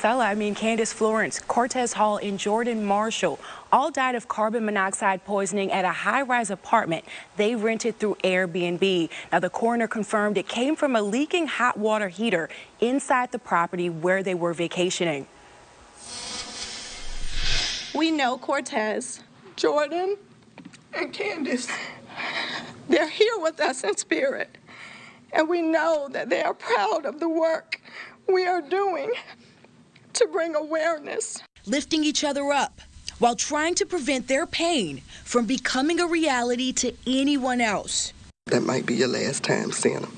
Candace Florence, Cortez Hall, and Jordan Marshall all died of carbon monoxide poisoning at a high-rise apartment they rented through Airbnb. Now, the coroner confirmed it came from a leaking hot water heater inside the property where they were vacationing. We know Cortez, Jordan, and Candace. They're here with us in spirit, and we know that they are proud of the work we are doing to bring awareness. Lifting each other up while trying to prevent their pain from becoming a reality to anyone else. That might be your last time seeing them.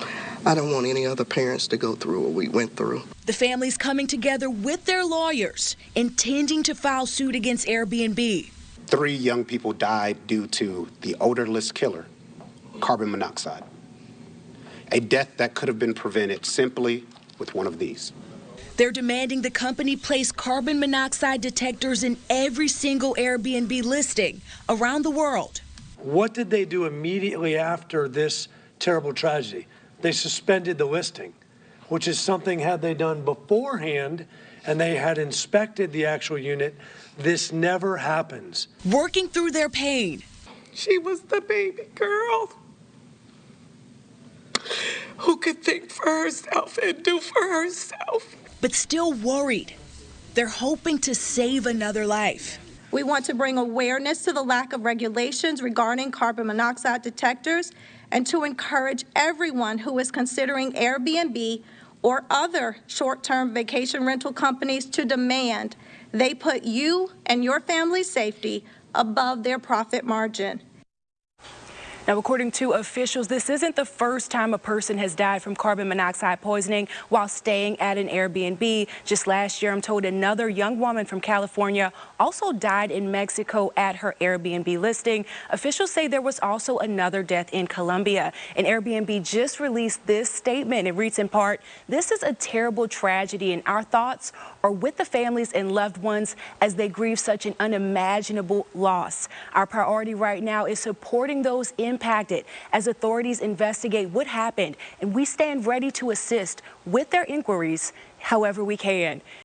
I don't want any other parents to go through what we went through. The families coming together with their lawyers, intending to file suit against Airbnb. 3 young people died due to the odorless killer, carbon monoxide. A death that could have been prevented simply with one of these. They're demanding the company place carbon monoxide detectors in every single Airbnb listing around the world. What did they do immediately after this terrible tragedy? They suspended the listing, which is something had they done beforehand and they had inspected the actual unit, this never happens. Working through their pain. She was the baby girl who could think for herself and do for herself. But still worried. They're hoping to save another life. We want to bring awareness to the lack of regulations regarding carbon monoxide detectors and to encourage everyone who is considering Airbnb or other short-term vacation rental companies to demand they put you and your family's safety above their profit margin. Now, according to officials, this isn't the first time a person has died from carbon monoxide poisoning while staying at an Airbnb. Just last year, I'm told another young woman from California also died in Mexico at her Airbnb listing. Officials say there was also another death in Colombia. And Airbnb just released this statement. It reads in part, "This is a terrible tragedy, and our thoughts are with the families and loved ones as they grieve such an unimaginable loss. Our priority right now is supporting those impacted as authorities investigate what happened, and we stand ready to assist with their inquiries however we can."